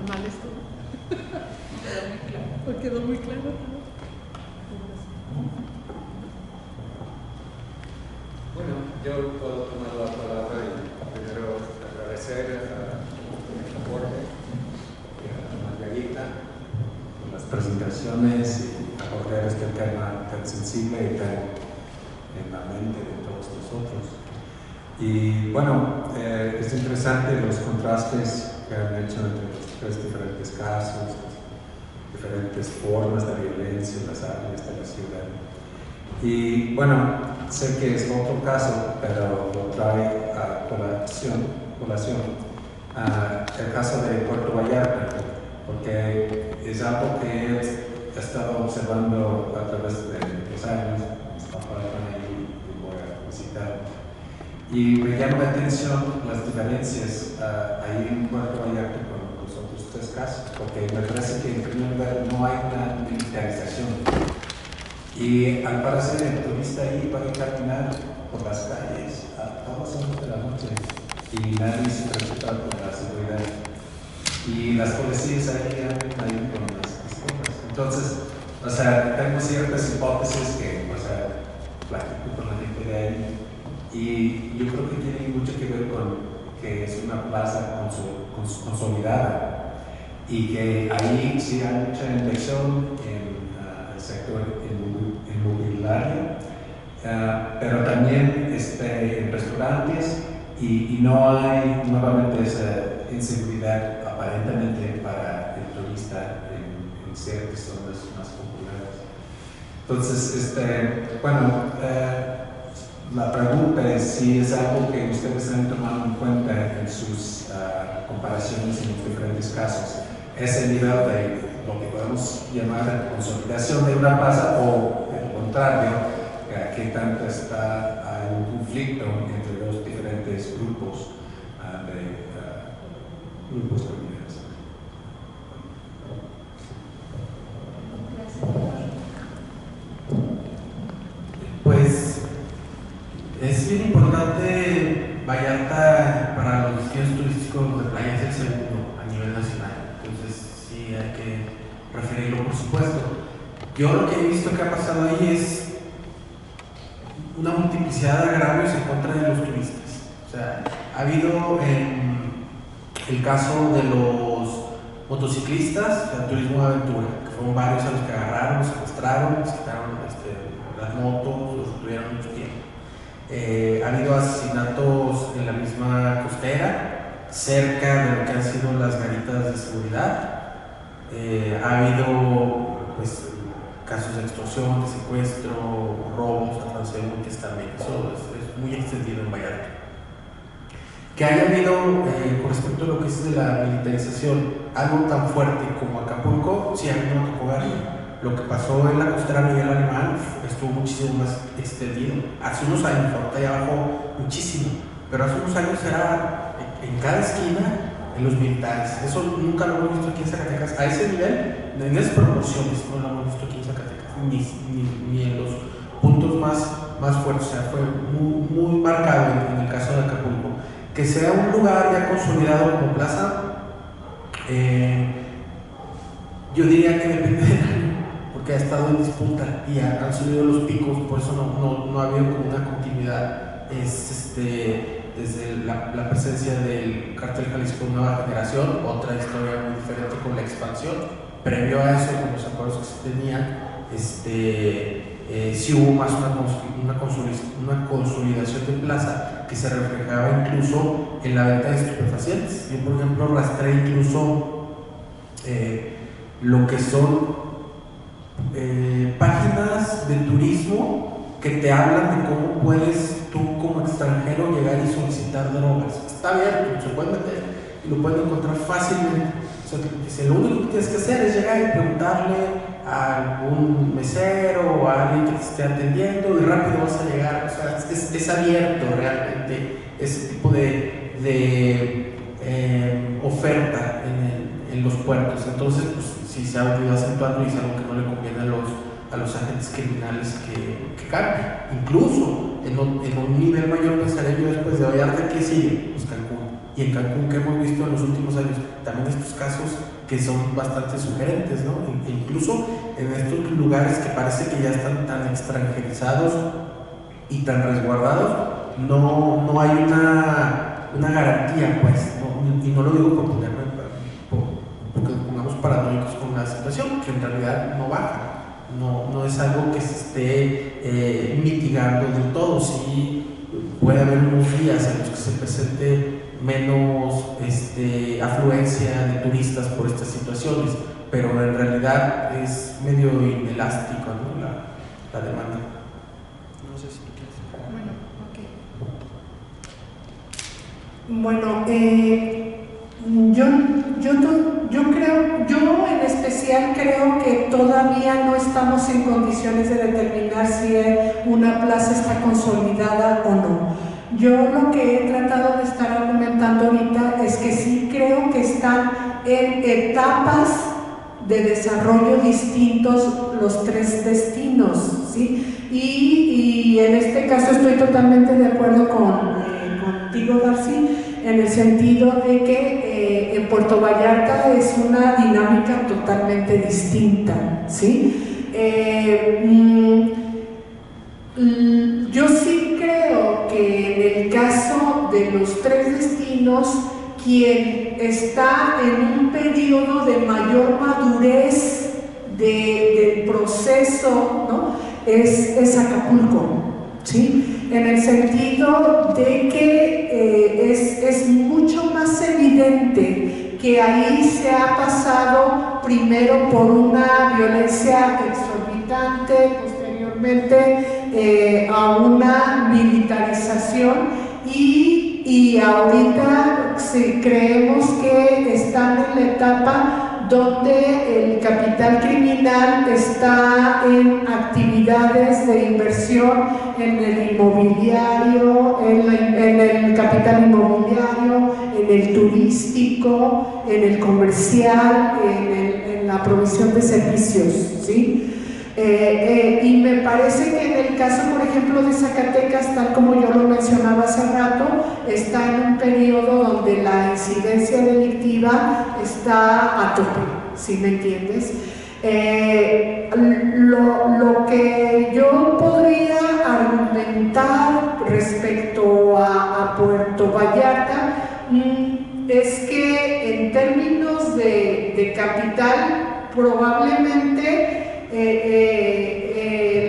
mal esto. Quedó muy claro. Bueno, yo puedo tomar la palabra y primero agradecer el aporte a Margarita por las presentaciones y abordar este tema tan sensible y tan en la mente de todos nosotros. Y bueno, es interesante los contrastes que han hecho entre los tres diferentes casos, diferentes formas de violencia en las áreas de la ciudad. Y bueno, sé que es otro caso, pero lo trae a colación el caso de Puerto Vallarta, porque es algo que he estado observando a través de los años. Mis papás van ahí y voy a visitar. Y me llama la atención las diferencias ahí en Puerto Vallarta con los otros tres casos, porque me parece que en primer lugar no hay una militarización. Y al parecer el turista ahí va a caminar por las calles a todas horas de la noche y nadie se preocupa por la seguridad. Y las policías ahí andan ahí con las pistolas. Entonces, o sea, tengo ciertas hipótesis que, o sea, platico con la gente de ahí. Y yo creo que tiene mucho que ver con que es una plaza consolidada y que ahí sí hay mucha inversión en el sector inmobiliario, pero también en restaurantes y no hay nuevamente esa inseguridad aparentemente para el turista en ciertas zonas más populares. Entonces, bueno, la pregunta es si es algo que ustedes han tomado en cuenta en sus comparaciones en los diferentes casos, ese nivel de lo que podemos llamar consolidación de una plaza o el contrario, que tanto hay un conflicto entre los diferentes grupos grupos criminales. Pues es bien importante Vallarta para los destinos turísticos de playa, es el segundo a nivel nacional, entonces sí hay que referirlo por supuesto. Yo lo que he visto que ha pasado ahí es una multiplicidad de agravios en contra de los turistas. O sea, ha habido el caso de los motociclistas, el turismo de aventura, que fueron varios a los que agarraron, los secuestraron, les quitaron las motos, los retuvieron mucho tiempo. Ha habido asesinatos en la misma costera, cerca de lo que han sido las garitas de seguridad. Ha habido pues, casos de extorsión, de secuestro, robos a transeúntes también. Eso es muy extendido en Vallarta. Que haya habido, con respecto a lo que es de la militarización, algo tan fuerte como Acapulco, sí, a mí no me tocó verlo. Lo que pasó en la costera Miguel Alemán estuvo muchísimo más extendido. Hace unos años, ahorita ya bajó muchísimo, pero hace unos años era en cada esquina en los militares. Eso nunca lo hemos visto aquí en Zacatecas. A ese nivel, en esas proporciones, no lo hemos visto aquí en Zacatecas, ni en los puntos más fuertes. O sea, fue muy marcado en el caso de Acapulco. Que sea un lugar ya consolidado como plaza, yo diría que depende del año, porque ha estado en disputa y han subido los picos, por eso no ha habido como una continuidad. Desde la presencia del Cártel Jalisco Nueva Generación, otra historia muy diferente con la expansión. Previo a eso, con los acuerdos que se tenían, sí hubo más una consolidación de plaza que se reflejaba incluso en la venta de estupefacientes. Yo, por ejemplo, rastré incluso lo que son páginas de turismo que te hablan de cómo puedes tú como extranjero llegar y solicitar drogas. Está abierto, se puede meter y lo pueden encontrar fácilmente. O sea, lo único que tienes que hacer es llegar y preguntarle a algún mesero o a alguien que te esté atendiendo y rápido vas a llegar. O sea, es abierto realmente ese tipo de oferta en los puertos. Entonces, pues, si se ha ido acentuando y es algo que no le conviene a los agentes criminales que cambien. Incluso en un nivel mayor pensaría yo después de Vallarta, ¿qué sigue? Pues Cancún. Y en Cancún, que hemos visto en los últimos años, también estos casos que son bastante sugerentes, ¿no? Incluso en estos lugares que parece que ya están tan extranjerizados y tan resguardados, no hay una garantía, pues, ¿no? Y no lo digo por porque nos pongamos paranoicos con la situación, que en realidad no baja, no es algo que se esté mitigando del todo. Sí puede haber unos días en los que se presente menos afluencia de turistas por estas situaciones, pero en realidad es medio inelástico, ¿no? la demanda. No sé si tú quieres. Bueno, yo en especial creo que todavía no estamos en condiciones de determinar si una plaza está consolidada o no. Yo lo que he tratado de estar argumentando ahorita es que sí creo que están en etapas de desarrollo distintos los tres destinos, ¿sí? Y en este caso estoy totalmente de acuerdo contigo, Darcy, en el sentido de que en Puerto Vallarta es una dinámica totalmente distinta, ¿sí? Yo sí creo que en el caso de los tres destinos, quien está en un periodo de mayor madurez del proceso, ¿no? es Acapulco, ¿sí? En el sentido de que es mucho más evidente que ahí se ha pasado primero por una violencia exorbitante, posteriormente a una militarización y ahorita sí, creemos que están en la etapa donde el capital criminal está en actividades de inversión en el inmobiliario, en el capital inmobiliario, en el turístico, en el comercial, en la provisión de servicios, ¿sí? Y me parece que en el caso, por ejemplo, de Zacatecas, tal como yo lo mencionaba hace rato, está en un periodo donde la incidencia delictiva está a tope, ¿sí me entiendes? Lo que yo podría argumentar respecto a Puerto Vallarta es que en términos de capital, probablemente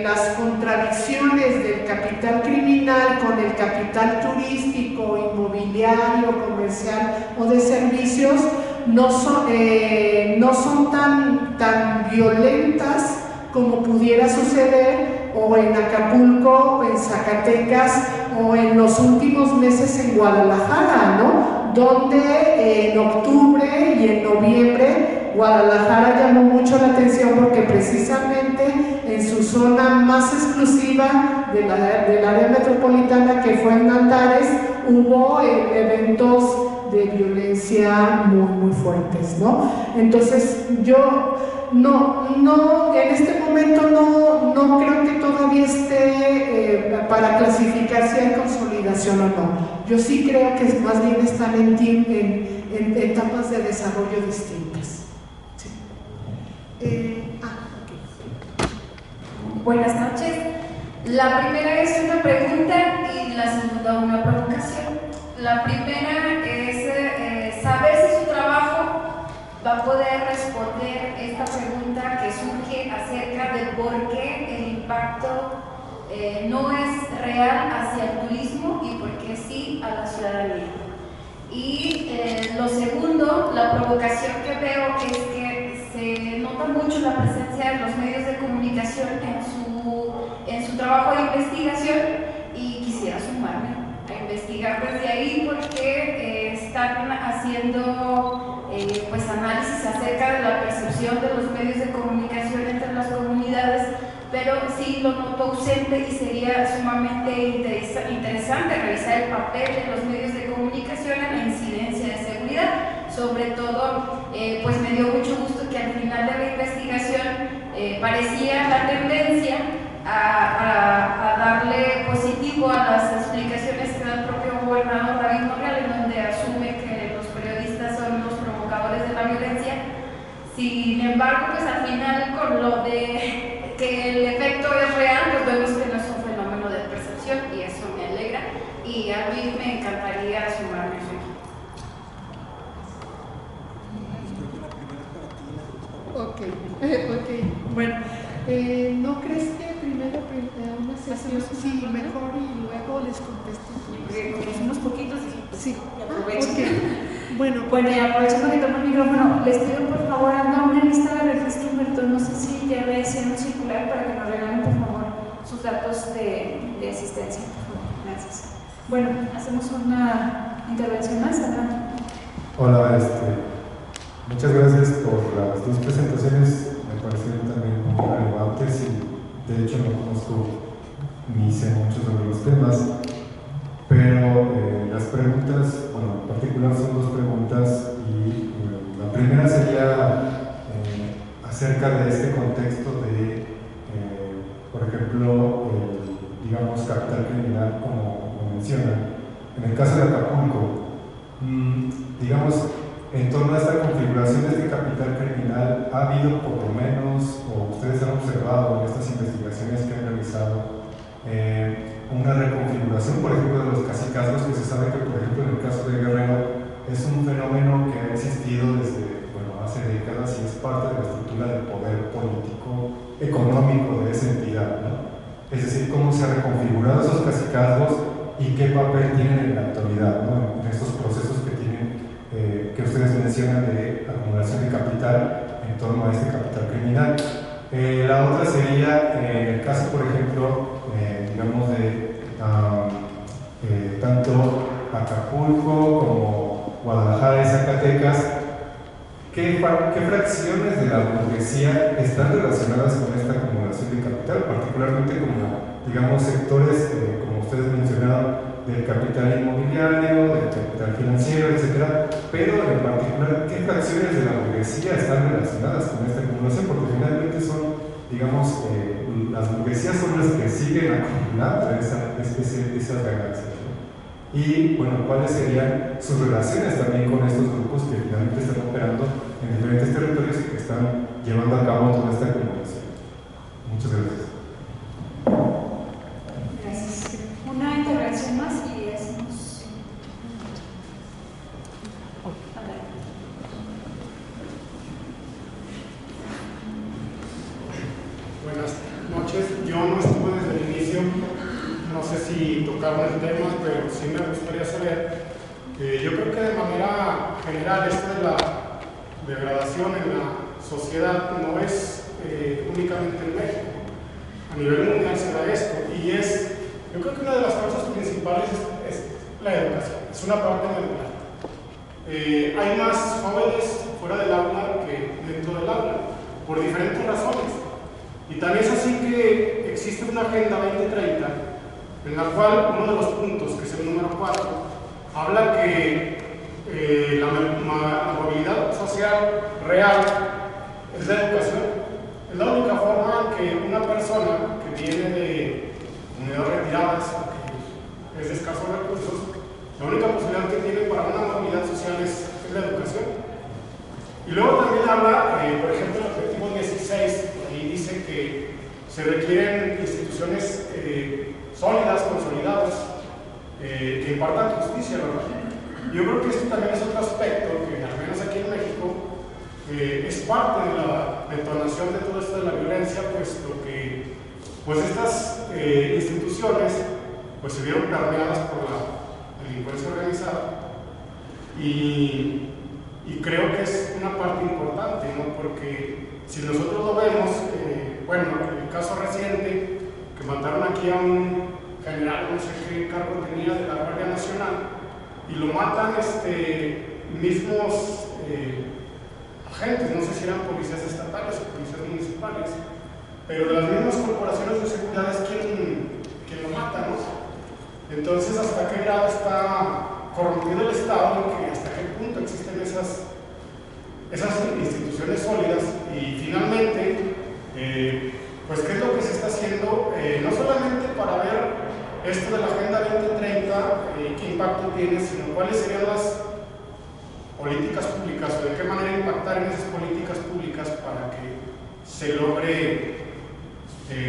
las contradicciones del capital criminal con el capital turístico, inmobiliario, comercial o de servicios no son tan violentas como pudiera suceder o en Acapulco, o en Zacatecas o en los últimos meses en Guadalajara, ¿no? Donde en octubre y en noviembre Guadalajara llamó mucho la atención porque precisamente en su zona más exclusiva del área metropolitana, que fue en Andares, hubo eventos de violencia muy fuertes, ¿no? Entonces yo en este momento no creo que todavía esté para clasificar si hay consolidación o no. Yo sí creo que más bien están en etapas de desarrollo distintas. Buenas noches. La primera es una pregunta y la segunda una provocación. La primera es saber si su trabajo va a poder responder esta pregunta que surge acerca de por qué el impacto no es real hacia el turismo y por qué sí a la ciudadanía. Y lo segundo, la provocación que veo es que se nota mucho la presencia de los medios de comunicación en su trabajo de investigación y quisiera sumarme a investigar desde ahí porque están haciendo pues análisis acerca de la percepción de los medios de comunicación entre las comunidades, pero sí lo noto ausente y sería sumamente interesante revisar el papel de los medios de comunicación en la incidencia de seguridad. Sobre todo, pues me dio mucho gusto que al final de la investigación parecía la tendencia a darle positivo a las explicaciones que da el propio gobernador David Monreal, en donde asume Sin embargo, pues al final con lo de que el efecto es real, pues vemos que no es un fenómeno de percepción y eso me alegra y a mí me encantaría sumarme a eso. Ok. Bueno, ¿no crees que primero una sesión sí, mejor y luego les contesto? Porque unos poquitos y sí, aprovecho. Okay. Bueno, y aprovechando que tomo el micrófono, les pido por favor, anda una lista de registro, Humberto, no sé si ya ve siendo circular para que nos regalen por favor sus datos de asistencia, por favor. Gracias. Bueno, hacemos una intervención más, adelante. Hola, muchas gracias por las dos presentaciones, me parecieron también muy relevantes y de hecho no conozco ni sé mucho sobre los temas, pero las preguntas, bueno, en particular son dos preguntas y la primera sería acerca de este contexto de, por ejemplo, digamos, capital criminal, como mencionan. En el caso de Acapulco, digamos, en torno a esta configuración de este capital criminal, ¿ha habido por lo menos, o ustedes han observado en estas investigaciones que han realizado, una reconfiguración, por ejemplo, de los cacicazgos, que se sabe que, por ejemplo, en el caso de Guerrero, es un fenómeno que ha existido desde, bueno, hace décadas y es parte de la estructura del poder político, económico de esa entidad, ¿no? Es decir, cómo se han reconfigurado esos cacicazgos y qué papel tienen en la actualidad, ¿no? En estos procesos que tienen, que ustedes mencionan de acumulación de capital en torno a este capital criminal. La otra sería, en el caso, por ejemplo, digamos, de tanto Acapulco como Guadalajara y Zacatecas, ¿qué fracciones de la burguesía están relacionadas con esta acumulación de capital? Particularmente como, digamos, sectores, como ustedes mencionaron, del capital inmobiliario, del capital financiero, etc. Pero en particular, ¿qué fracciones de la burguesía están relacionadas con esta acumulación? Porque finalmente son, digamos, las burguesías son las que siguen acumulando esas ganancias, ¿no? Y, bueno, ¿cuáles serían sus relaciones también con estos grupos que finalmente están operando en diferentes territorios y que están llevando a cabo toda esta acumulación? Muchas gracias. Gracias. Una intervención más y hacemos. Buenas noches. Yo no estuve desde el inicio, no sé si tocaron el tema, pero sí me gustaría saber. Yo creo que de manera general esto de la degradación en la sociedad no es únicamente en México. A nivel mundial se da esto y yo creo que una de las causas principales es la educación, es una parte mental. Hay más jóvenes fuera del aula que dentro del aula, por diferentes razones. Y también es así que existe una Agenda 2030, en la cual uno de los puntos, que es el número 4, habla que la movilidad social real es la educación. Es la única forma que una persona que viene de comunidades retiradas o que es de escasos recursos, la única posibilidad que tiene para una movilidad social es la educación. Y luego también habla, por ejemplo, el objetivo 16, ahí dice que se requieren instituciones sólidas, consolidadas, que impartan justicia, ¿verdad? Yo creo que esto también es otro aspecto que, al menos aquí en México, es parte de la detonación de todo esto de la violencia, puesto que pues estas instituciones pues, se vieron permeadas por la delincuencia organizada y creo que es una parte importante, ¿no? Porque si nosotros lo vemos, bueno, el caso reciente que mataron aquí a un general, no sé qué cargo tenía de la Guardia Nacional, y lo matan mismos agentes, no sé si eran policías estatales o policías municipales, pero de las mismas corporaciones de seguridad es quien lo mata, ¿no? Entonces, ¿hasta qué grado está corrompido el Estado y hasta qué punto existen esas instituciones sólidas? Y finalmente, pues, ¿qué es lo que se está haciendo? No solamente para ver esto de la Agenda 2030, qué impacto tiene, sino cuáles serían políticas públicas o de qué manera impactar en esas políticas públicas para que se logre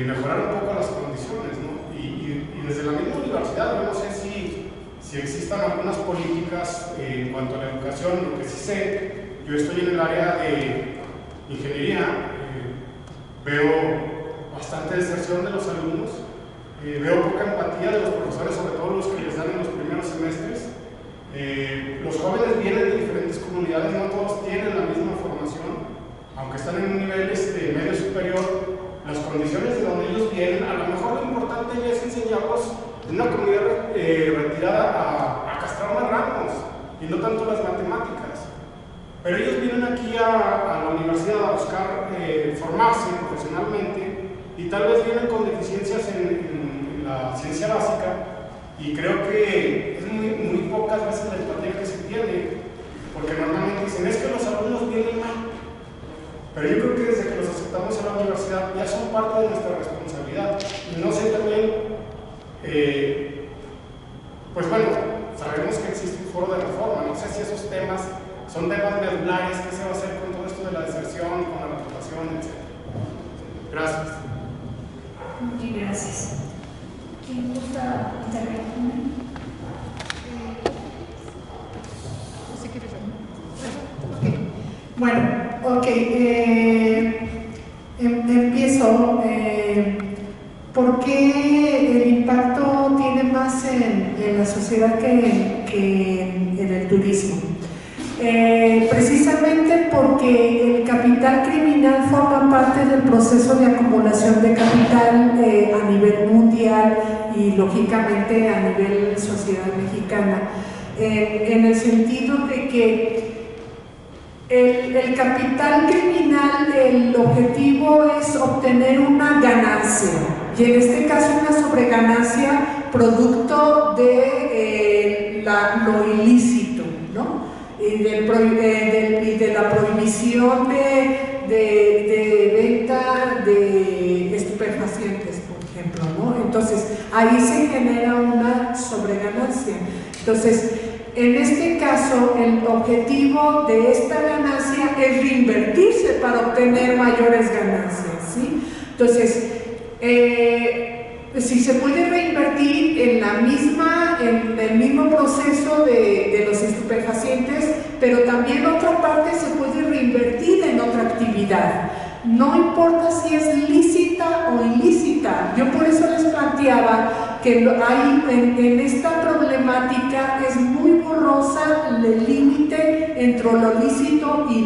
mejorar un poco las condiciones, ¿no? Y desde la misma universidad, yo no sé si existan algunas políticas en cuanto a la educación. Lo que sí sé, yo estoy en el área de ingeniería, veo bastante deserción de los alumnos, veo poca empatía de los profesores, sobre todo los que les dan en los primeros semestres. Los jóvenes vienen de diferentes comunidades, no todos tienen la misma formación, aunque están en un nivel medio superior. Las condiciones de donde ellos vienen, a lo mejor lo importante ya es enseñarlos en una comunidad retirada a castrar marranos y no tanto las matemáticas. Pero ellos vienen aquí a la universidad a buscar formarse profesionalmente y tal vez vienen con deficiencias en la ciencia básica, y creo que es muy pocas veces la empatía que se tiene, porque normalmente dicen es que los alumnos vienen mal. Pero yo creo que desde que los aceptamos en la universidad ya son parte de nuestra responsabilidad. Y no sé también, pues bueno, sabemos que existe un foro de reforma, no sé si esos temas son temas medulares, qué se va a hacer con todo esto de la deserción, con la reputación, etc. Gracias. Muchas gracias. ¿Quién gusta intervenir? Bueno, ok, empiezo. ¿Por qué el impacto tiene más en la sociedad que en el turismo? Precisamente porque el capital criminal forma parte del proceso de acumulación de capital a nivel mundial y lógicamente a nivel sociedad mexicana, en el sentido de que el capital criminal, el objetivo es obtener una ganancia, y en este caso una sobreganancia producto de lo ilícito, ¿no? Y de la prohibición de venta de estupefacientes, por ejemplo, ¿no? Entonces ahí se genera una sobreganancia. Entonces, en este caso, el objetivo de esta ganancia es reinvertirse para obtener mayores ganancias, ¿sí? Entonces, si se puede reinvertir en el mismo proceso de los estupefacientes, pero también otra parte se puede reinvertir en otra actividad. No importa si es lícita o ilícita. Yo por eso les planteaba que hay en esta problemática es muy borrosa el límite entre lo lícito y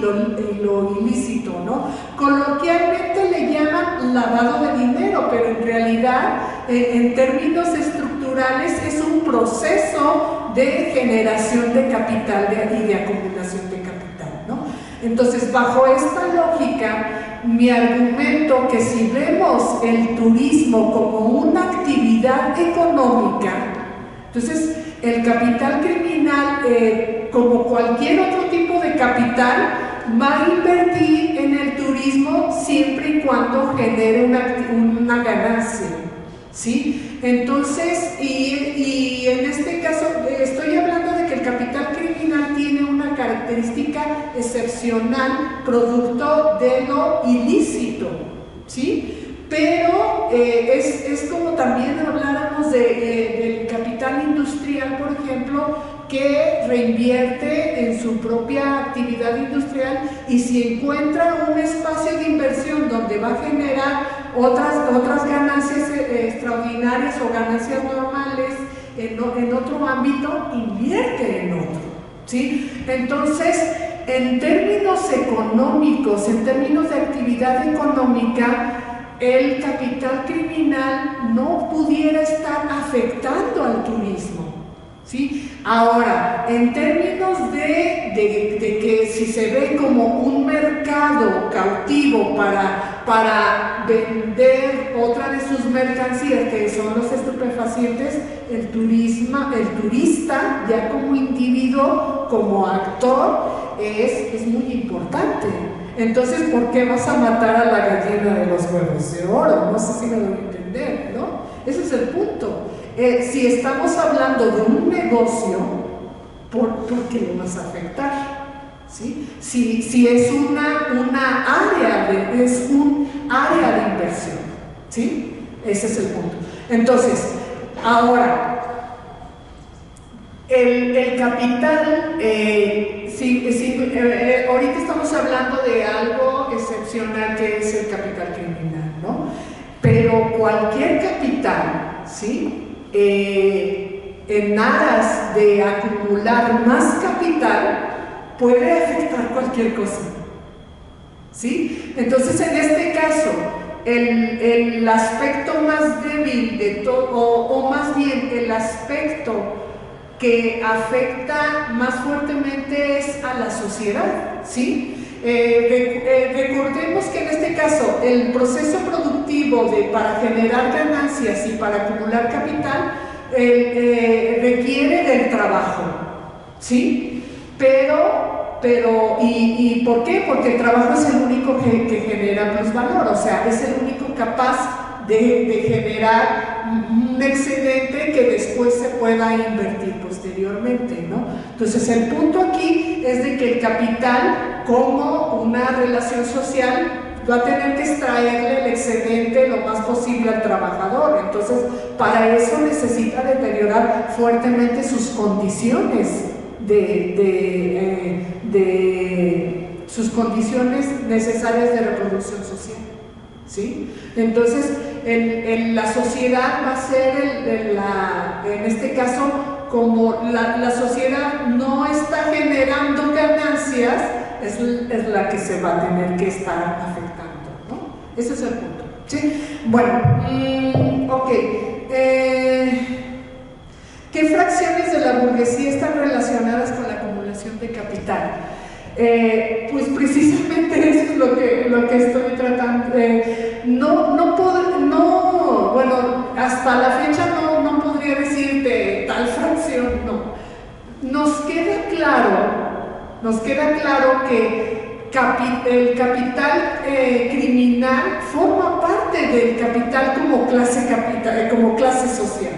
lo ilícito, ¿no? Coloquialmente le llaman lavado de dinero, pero en realidad en términos estructurales es un proceso de generación de capital y de acumulación de capital, ¿no? Entonces, bajo esta lógica, mi argumento que si vemos el turismo como una actividad económica, entonces el capital criminal, como cualquier otro tipo de capital, va a invertir en el turismo siempre y cuando genere una ganancia, ¿sí? Entonces, y en este caso estoy hablando de que el capital criminal tiene una característica excepcional producto de lo ilícito, ¿sí? Pero es como también habláramos del capital industrial, por ejemplo, que reinvierte en su propia actividad industrial, y si encuentra un espacio de inversión donde va a generar otras ganancias extraordinarias o ganancias normales en otro ámbito, invierte en otro, ¿sí? Entonces, en términos económicos, en términos de actividad económica, el capital criminal no pudiera estar afectando al turismo, ¿sí? Ahora, en términos de que si se ve como un mercado cautivo para vender otra de sus mercancías, que son los estupefacientes, el turista, ya como individuo, como actor, es muy importante. Entonces, ¿por qué vas a matar a la gallina de los huevos de oro? No sé si me lo voy a entender, ¿no? Ese es el punto. Si estamos hablando de un negocio, ¿por qué lo vas a afectar? ¿sí? Si es una área, es un área de inversión, ¿sí? Ese es el punto. Entonces, ahora, el capital, ahorita estamos hablando de algo excepcional que es el capital criminal, ¿no? Pero cualquier capital, ¿sí? En aras de acumular más capital, puede afectar cualquier cosa, ¿sí? Entonces, en este caso, el aspecto más débil de todo, o más bien el aspecto que afecta más fuertemente es a la sociedad, ¿sí? Recordemos que en este caso el proceso productivo para generar ganancias y para acumular capital requiere del trabajo, ¿sí? ¿Y por qué? Porque el trabajo es el único que genera plusvalor, o sea, es el único capaz de generar un excedente que después se pueda invertir posteriormente, ¿no? Entonces, el punto aquí es de que el capital, como una relación social, va a tener que extraerle el excedente lo más posible al trabajador. Entonces, para eso necesita deteriorar fuertemente sus condiciones sus condiciones necesarias de reproducción social, ¿sí? Entonces, la sociedad va a ser, en este caso, como la sociedad no está generando ganancias, es la que se va a tener que estar afectando, ¿no? Ese es el punto, ¿sí? Bueno, ok. ¿Qué fracciones de la burguesía están relacionadas con la acumulación de capital? Pues precisamente eso es lo que estoy tratando. Bueno, hasta la fecha no podría decirte tal fracción, no. Nos queda claro que el capital criminal forma parte del capital como clase social,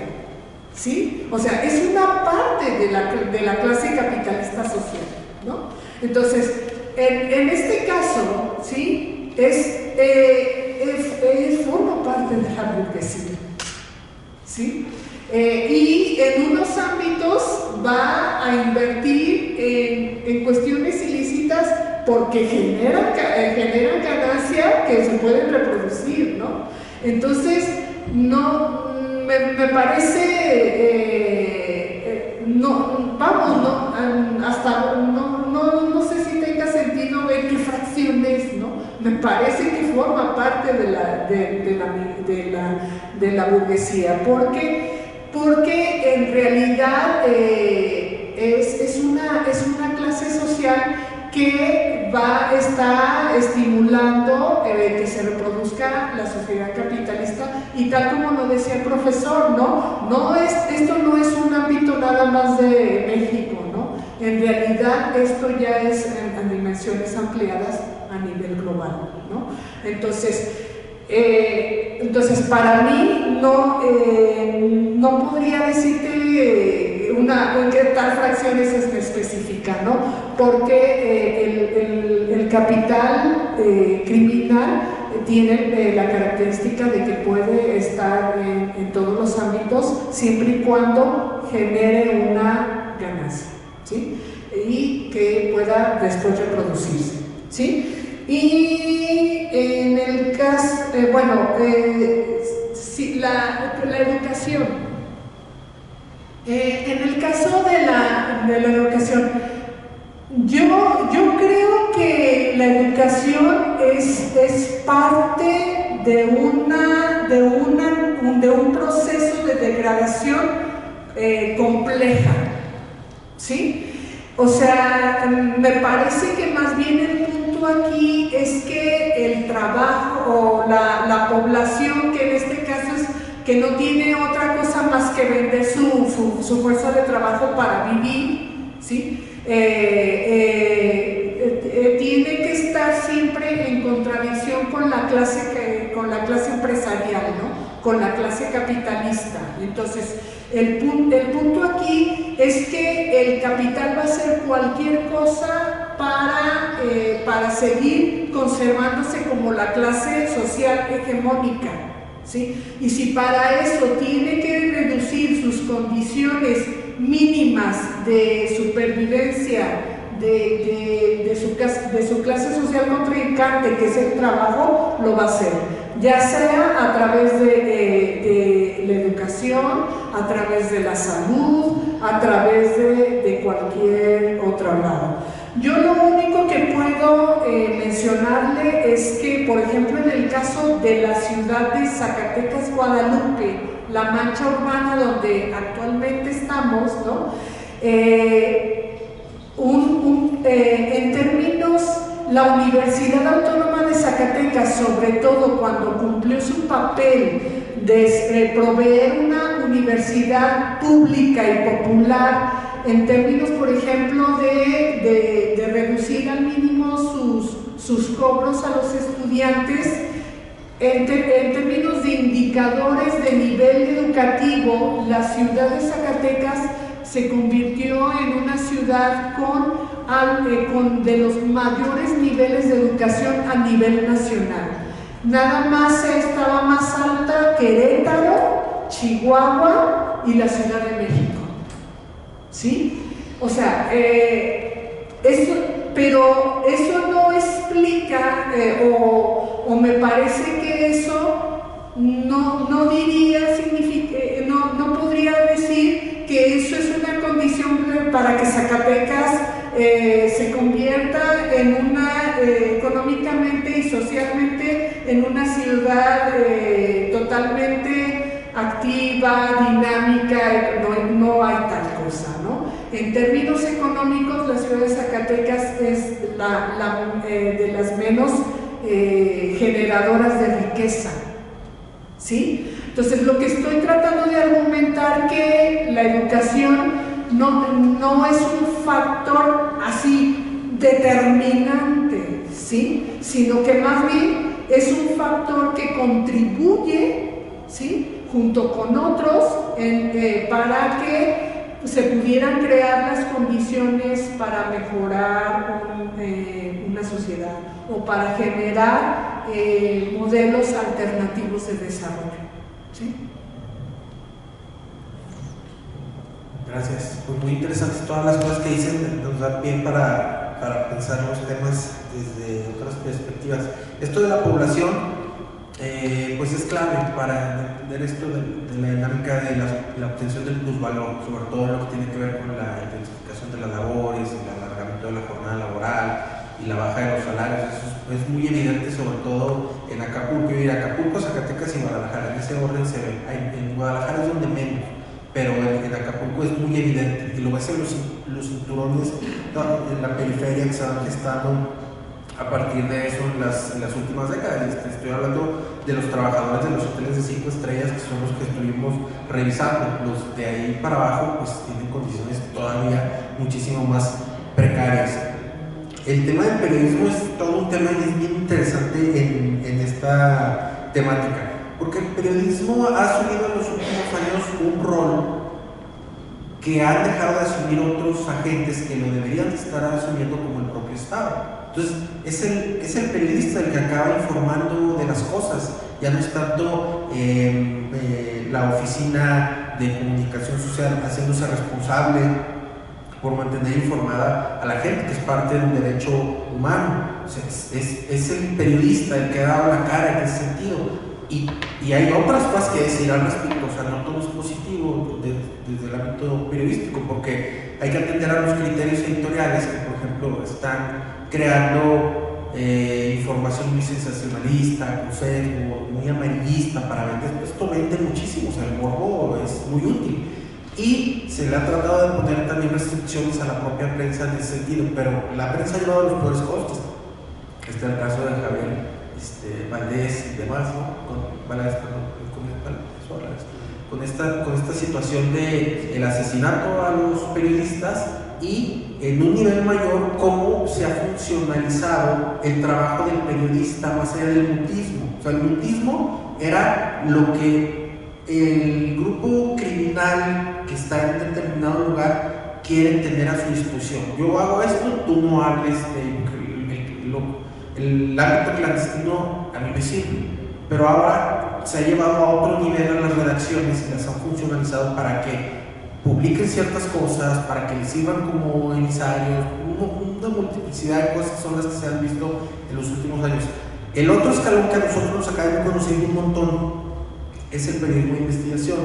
¿sí? O sea, es una parte de la clase capitalista social, ¿no? Entonces, en este caso, ¿sí? Forma parte de la burguesía, ¿sí? Y en unos ámbitos va a invertir en cuestiones ilícitas porque generan ganancia que se pueden reproducir, ¿no? Entonces, me parece, no sé si tenga sentido ver qué fracción es, ¿no? Me parece que forma parte de la burguesía, porque en realidad es una clase social que está estimulando que se reproduzca la sociedad capitalista, y tal como lo decía el profesor, esto no es un ámbito nada más de México, ¿no? En realidad esto ya es en dimensiones ampliadas a nivel global, ¿no? Entonces para mí no podría decirte qué tal fracciones es específica, ¿no? Porque el capital criminal tiene la característica de que puede estar en todos los ámbitos siempre y cuando genere una ganancia, ¿sí? Y que pueda después reproducirse, ¿sí? Y en el caso, la educación. En el caso de la educación, yo creo que la educación es parte de un proceso de degradación compleja, ¿sí? O sea, me parece que más bien el punto aquí es que el trabajo o la población, que en este caso es que no tiene otra cosa más que vender su fuerza de trabajo para vivir, ¿sí? Tiene que estar siempre en contradicción con la clase empresarial, ¿no? Con la clase capitalista. Entonces, El punto aquí es que el capital va a hacer cualquier cosa para seguir conservándose como la clase social hegemónica, ¿sí? Y si para eso tiene que reducir sus condiciones mínimas de supervivencia de su clase social contrincante, que es el trabajo, lo va a hacer, ya sea a través de la educación, a través de la salud, a través de cualquier otro lado. Yo lo único que puedo mencionarle es que, por ejemplo, en el caso de la ciudad de Zacatecas, Guadalupe, la mancha urbana donde actualmente estamos, ¿no? En términos, la Universidad Autónoma de Zacatecas, sobre todo cuando cumplió su papel de proveer una universidad pública y popular, en términos, por ejemplo, de reducir al mínimo sus cobros a los estudiantes, en términos de indicadores de nivel educativo, la ciudad de Zacatecas se convirtió en una ciudad con de los mayores niveles de educación a nivel nacional. Nada más estaba más alta Querétaro, Chihuahua y la Ciudad de México, ¿sí? O sea, pero eso no explica, o me parece que eso no diría, no podría decir que eso es una condición para que Zacatecas se convierta en una, económicamente y socialmente, en una ciudad totalmente activa, dinámica. No hay tal cosa, ¿no? En términos económicos, la ciudad de Zacatecas es de las menos generadoras de riqueza, ¿sí? Entonces, lo que estoy tratando de argumentar que la educación no es un factor así determinante, ¿sí? Sino que más bien es un factor que contribuye, ¿sí?, junto con otros para que se pudieran crear las condiciones para mejorar una sociedad o para generar modelos alternativos de desarrollo, ¿sí? Gracias. Pues muy interesantes todas las cosas que dicen, nos da pie para pensar los temas desde otras perspectivas. Esto de la población pues es clave para entender esto de la dinámica de la obtención del plusvalor, sobre todo lo que tiene que ver con la intensificación de las labores, el alargamiento de la jornada laboral y la baja de los salarios. Eso es muy evidente, sobre todo en Acapulco. Y Acapulco, Zacatecas y Guadalajara, en ese orden se ve. En Guadalajara es donde menos, pero en Acapulco es muy evidente, y lo ves en los cinturones en la periferia que se van gestando a partir de eso en las últimas décadas. Estoy hablando de los trabajadores de los hoteles de 5 estrellas, que son los que estuvimos revisando. Los de ahí para abajo pues tienen condiciones todavía muchísimo más precarias. El tema del periodismo es todo un tema y es bien interesante en esta temática, porque el periodismo ha asumido en los últimos años un rol que han dejado de asumir otros agentes que lo deberían estar asumiendo, como el propio Estado. Entonces, es el periodista el que acaba informando de las cosas, ya no es tanto la oficina de comunicación social haciéndose responsable por mantener informada a la gente, que es parte de un derecho humano. O sea, es el periodista el que ha dado la cara en ese sentido. Y hay otras cosas que decir al respecto. O sea, no todo es positivo desde el ámbito periodístico, porque hay que atender a los criterios editoriales que, por ejemplo, están creando información muy sensacionalista, con sesgo, muy amarillista para vender. Esto vende muchísimo, o sea, el morbo es muy útil. Y se le ha tratado de poner también restricciones a la propia prensa en ese sentido, pero la prensa ha llevado los peores costos. Este es el caso de Javier Valdés y demás, ¿no? Con esta situación del asesinato a los periodistas, y en un nivel mayor cómo se ha funcionalizado el trabajo del periodista más allá del mutismo. O sea, el mutismo era lo que el grupo criminal que está en determinado lugar quiere tener a su disposición. Yo hago esto, tú no hables el ámbito clandestino a mí me sirve, pero ahora se ha llevado a otro nivel a las redacciones y las han funcionalizado para que publiquen ciertas cosas, para que les sirvan como emisarios, una multiplicidad de cosas son las que se han visto en los últimos años. El otro escalón que a nosotros nos académicos nos sirve un montón es el periodismo de investigación,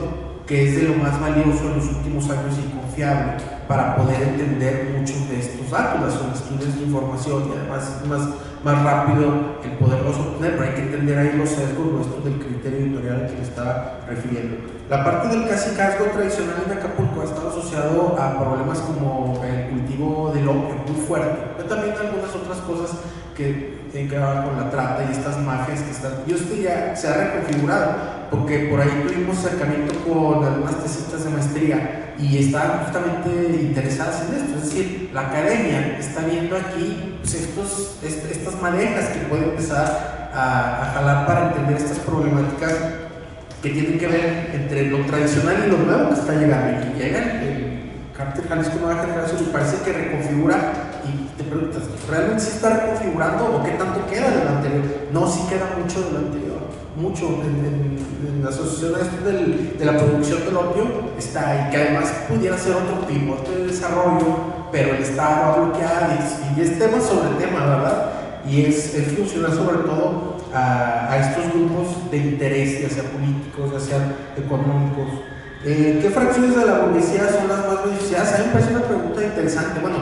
que es de lo más valioso en los últimos años y confiable para poder entender muchos de estos datos. Las solicitudes de información y además más rápido el poderlos obtener, pero hay que entender ahí los sesgos nuestros del criterio editorial al que le estaba refiriendo. La parte del cacicazgo tradicional en Acapulco ha estado asociado a problemas como el cultivo del opio muy fuerte, pero también algunas otras cosas que tienen que ver con la trata y estas mafias que están. Y esto ya se ha reconfigurado, porque por ahí tuvimos acercamiento con algunas tesitas de maestría y estaban justamente interesadas en esto. Es decir, la academia está viendo aquí pues, estas maneras que puede empezar a jalar para entender estas problemáticas que tienen que ver entre lo tradicional y lo nuevo que está llegando. Y que llega el Cártel Jalisco Nueva Generación y parece que reconfigura. Y te preguntas, ¿realmente sí está reconfigurando o qué tanto queda del anterior? No, sí queda mucho del anterior, mucho en la asociación de la producción del opio está ahí, que además pudiera ser otro tipo de desarrollo, pero el Estado ha bloqueado y es tema sobre tema, ¿verdad? Y es funcional sobre todo a estos grupos de interés, ya sea políticos, ya sean económicos. ¿Qué fracciones de la burguesía son las más beneficiadas? A mí me parece una pregunta interesante. Bueno,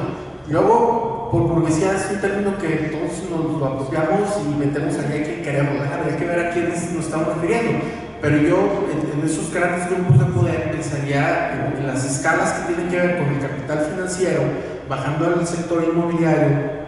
luego, por burguesía es un término que todos nos lo apropiamos y metemos allá que queremos. Habría que ver a quiénes nos estamos refiriendo. Pero yo, en esos grandes grupos de poder, pensaría en las escalas que tienen que ver con el capital financiero, bajando al sector inmobiliario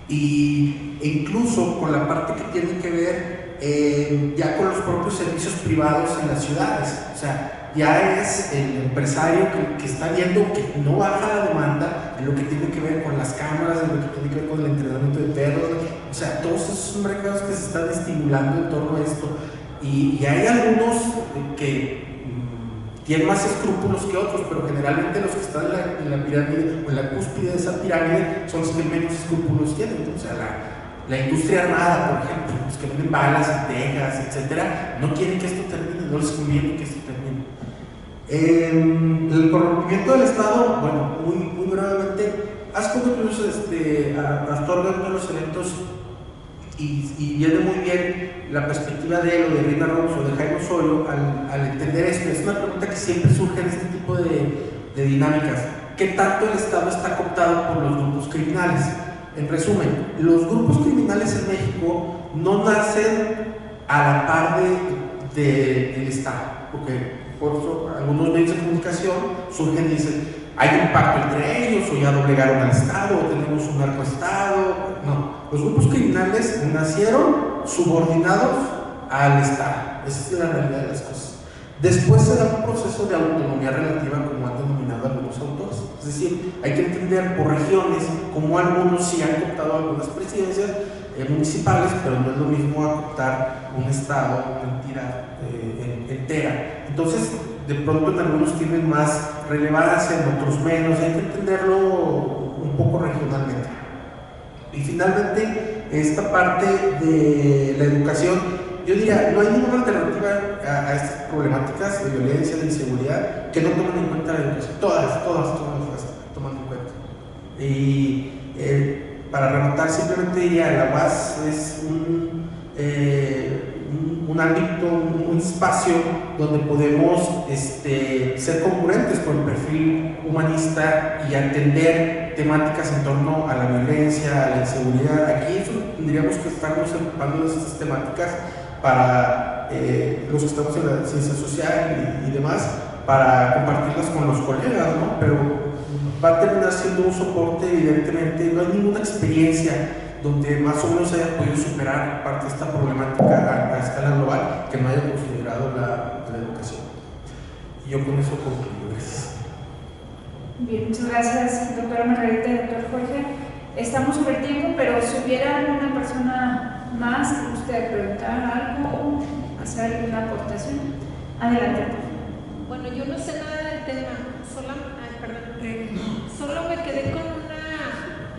e incluso con la parte que tiene que ver ya con los propios servicios privados en las ciudades. O sea, ya es el empresario que está viendo que no baja la demanda en lo que tiene que ver con las cámaras, en lo que tiene que ver con el entrenamiento de perros. O sea, todos esos mercados que se están estimulando en torno a esto. Y hay algunos que tienen más escrúpulos que otros, pero generalmente los que están en la pirámide o en la cúspide de esa pirámide son los que menos escrúpulos tienen. O sea, la industria armada, por ejemplo, los que venden balas y tejas, etcétera, no quieren que esto termine, no les conviene que esto termine. El corrompimiento del Estado, bueno, muy brevemente, hace poco tuvimos a Astorga en uno de los eventos y viene muy bien la perspectiva de él o de Rina Rox o de Jaime Osorio al entender esto. Es una pregunta que siempre surge en este tipo de dinámicas. ¿Qué tanto el Estado está cooptado por los grupos criminales? En resumen, los grupos criminales en México no nacen a la par del Estado, porque por eso algunos medios de comunicación surgen y dicen hay un pacto entre ellos, o ya doblegaron al Estado, o tenemos un narcoestado. No, los grupos criminales nacieron subordinados al Estado. Esa es la realidad de las cosas. Después se da un proceso de autonomía relativa, como han denominado algunos autores. Es decir, hay que entender por regiones como algunos sí han cooptado algunas presidencias municipales, pero no es lo mismo cooptar un Estado, una entidad entera. Entonces, de pronto en algunos tienen más relevancia, en otros menos. Hay que entenderlo un poco regionalmente. Y finalmente, esta parte de la educación. Yo diría, no hay ninguna alternativa a estas problemáticas de violencia, de inseguridad, que no tomen en cuenta la educación. Todas las toman en cuenta. Y para rematar, simplemente diría, la UAS es un ámbito, un espacio donde podemos ser congruentes con el perfil humanista y atender temáticas en torno a la violencia, a la inseguridad. Aquí tendríamos que estarnos ocupando de estas temáticas para los que estamos en la ciencia social y demás, para compartirlas con los colegas, ¿no? Pero va a terminar siendo un soporte, evidentemente. No hay ninguna experiencia donde más o menos haya podido superar parte de esta problemática a escala global que no haya considerado la educación. Y yo con eso concluyo. Gracias. Bien, muchas gracias, doctora Margarita y doctor Jorge. Estamos sobre el tiempo, pero si hubiera alguna persona más que guste preguntar algo, hacer alguna aportación. Adelante. Bueno, yo no sé nada del tema, solo me quedé con una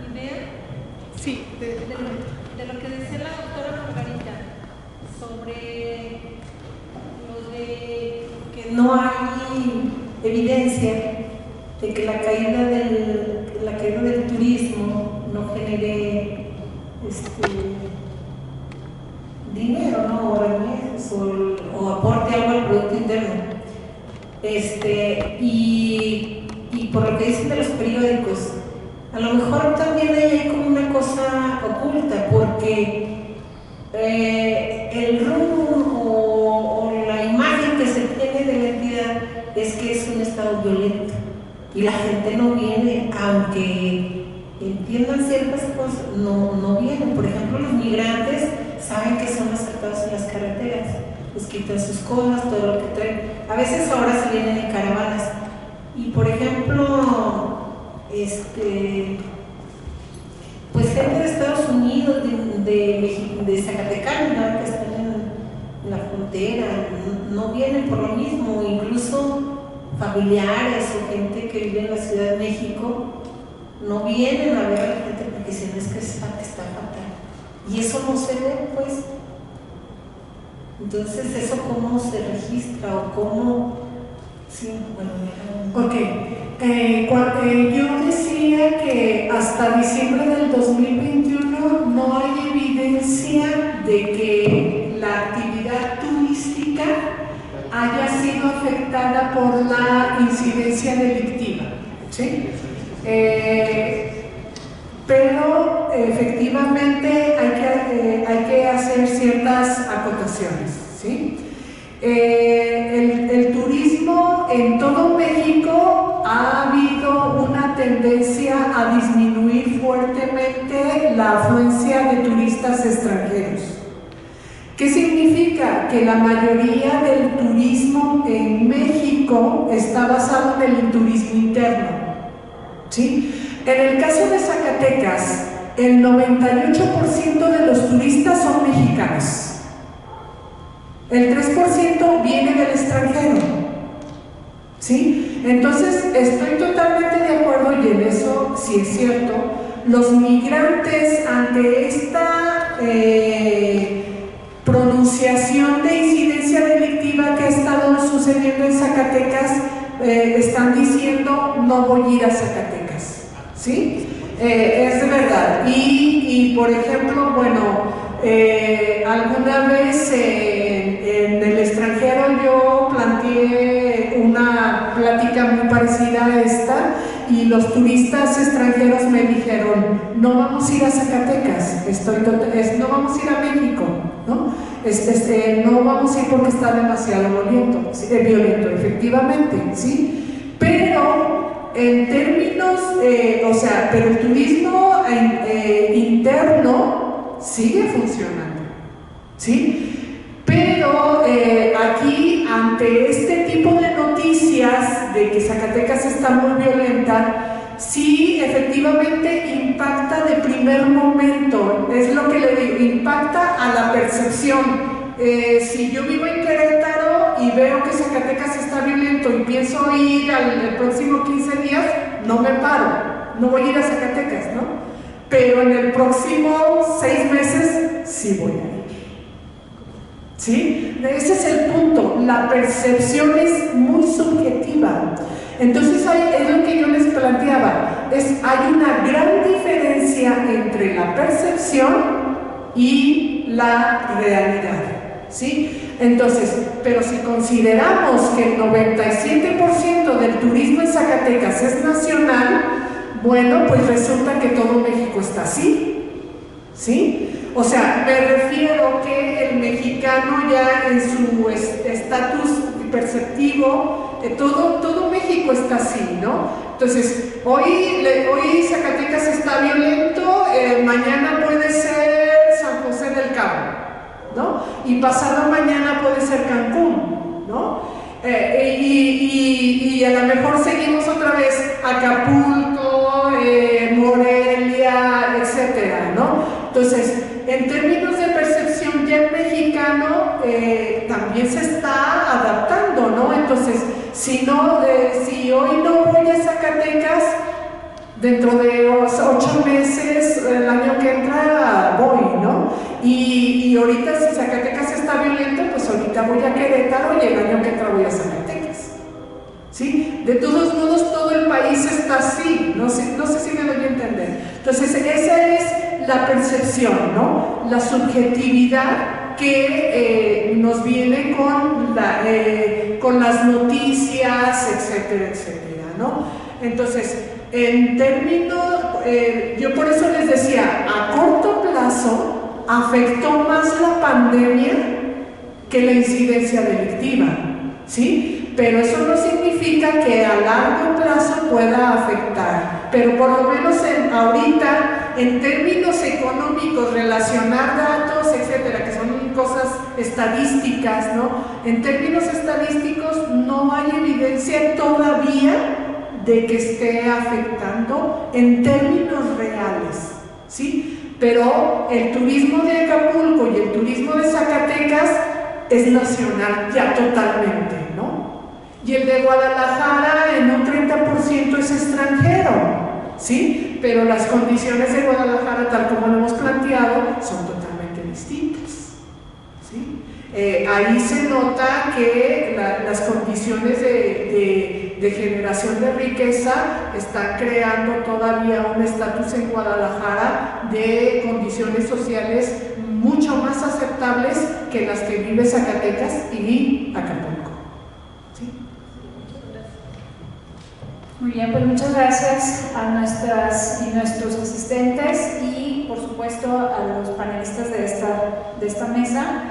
idea, sí, de lo que decía la doctora Margarita sobre lo de que no hay evidencia de que la caída del turismo no genere dinero, ¿no? O remedios, o aporte algo al Producto Interno. Y por lo que dicen de los periódicos, a lo mejor también hay como una cosa oculta, porque el rumbo o la imagen que se tiene de la entidad es que es un estado violento y la gente no viene, aunque entiendan ciertas cosas, no vienen. Por ejemplo, los migrantes saben que son asaltados en las carreteras, les quitan sus cosas, todo lo que traen. A veces ahora se vienen en caravanas. Y por ejemplo, pues gente de Estados Unidos, de Zacatecas, ¿no? Que están en la frontera, no vienen por lo mismo, incluso familiares o gente que vive en la Ciudad de México no vienen a ver a la gente porque dicen es que está fatal. Y eso no se ve, pues. Entonces, ¿eso cómo se registra o cómo? Sí, bueno, ok. Yo decía que hasta diciembre del 2021 no hay evidencia de que la actividad turística haya sido afectada por la incidencia delictiva, ¿sí? Pero efectivamente hay que hacer ciertas acotaciones, ¿sí? El turismo en todo México ha habido una tendencia a disminuir fuertemente la afluencia de turistas extranjeros. ¿Qué significa? Que la mayoría del turismo en México está basado en el turismo interno, ¿sí? En el caso de Zacatecas, el 98% de los turistas son mexicanos. El 3% viene del extranjero, ¿sí? Entonces, estoy totalmente de acuerdo y en eso sí es cierto. Los migrantes, ante esta pronunciación de incidencia delictiva que ha estado sucediendo en Zacatecas, están diciendo no voy a ir a Zacatecas, ¿sí? Es verdad. Y por ejemplo, bueno, alguna vez en el extranjero yo planteé una plática muy parecida a esta y los turistas extranjeros me dijeron no vamos a ir a Zacatecas, no vamos a ir a México, ¿no? No vamos a ir porque está demasiado violento, efectivamente, ¿sí? Pero en términos, pero el turismo interno sigue funcionando, ¿sí? Pero aquí, ante este tipo de noticias de que Zacatecas está muy violenta, sí, efectivamente impacta de primer momento, es lo que le digo, impacta a la percepción. Si yo vivo en Querétaro y veo que Zacatecas está violento y pienso ir al próximo 15 días, no me paro, no voy a ir a Zacatecas, ¿no? Pero en el próximo 6 meses sí voy a ir. ¿Sí? Ese es el punto, la percepción es muy subjetiva. Entonces es lo que yo les planteaba, hay una gran diferencia entre la percepción y la realidad, ¿sí? Entonces, pero si consideramos que el 97% del turismo en Zacatecas es nacional, bueno, pues resulta que todo México está así, ¿sí? O sea, me refiero que el mexicano ya en su estatus perceptivo, todo México está así, ¿no? Entonces, hoy Zacatecas está violento, mañana puede ser San José del Cabo, ¿no? Y pasado mañana puede ser Cancún, ¿no? Y a lo mejor seguimos otra vez Acapulco, Morelia, etcétera, ¿no? Entonces, en términos de percepción, ya el mexicano también se está adaptando Entonces, si hoy no voy a Zacatecas, dentro de 8 meses, el año que entra, voy, ¿no? Y ahorita si Zacatecas está violento, pues ahorita voy a Querétaro y el año que entra voy a Zacatecas, ¿sí? De todos modos, todo el país está así, no sé si me doy a entender. Entonces, esa es la percepción, ¿no? La subjetividad que nos viene con las noticias, etcétera, etcétera, ¿no? Entonces, en términos, yo por eso les decía, a corto plazo afectó más la pandemia que la incidencia delictiva, ¿sí? Pero eso no significa que a largo plazo pueda afectar, pero por lo menos ahorita, en términos económicos, relacionar datos, etcétera, que son cosas estadísticas, ¿no? En términos estadísticos no hay evidencia todavía de que esté afectando en términos reales, ¿sí? Pero el turismo de Acapulco y el turismo de Zacatecas es nacional ya totalmente, ¿no? Y el de Guadalajara en un 30% es extranjero, ¿sí? Pero las condiciones de Guadalajara, tal como lo hemos planteado, son totalmente distintas, ¿sí? Ahí se nota que las condiciones de generación de riqueza están creando todavía un estatus en Guadalajara de condiciones sociales mucho más aceptables que las que vive Zacatecas y Acapulco, ¿sí? Muy bien, pues muchas gracias a nuestras y nuestros asistentes y por supuesto a los panelistas de esta mesa.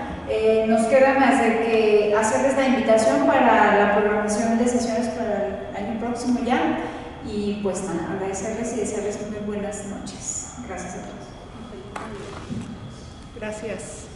Nos queda más de que hacerles la invitación para la programación de sesiones para el año próximo ya y pues nada, agradecerles y desearles muy buenas noches. Gracias a todos. Gracias.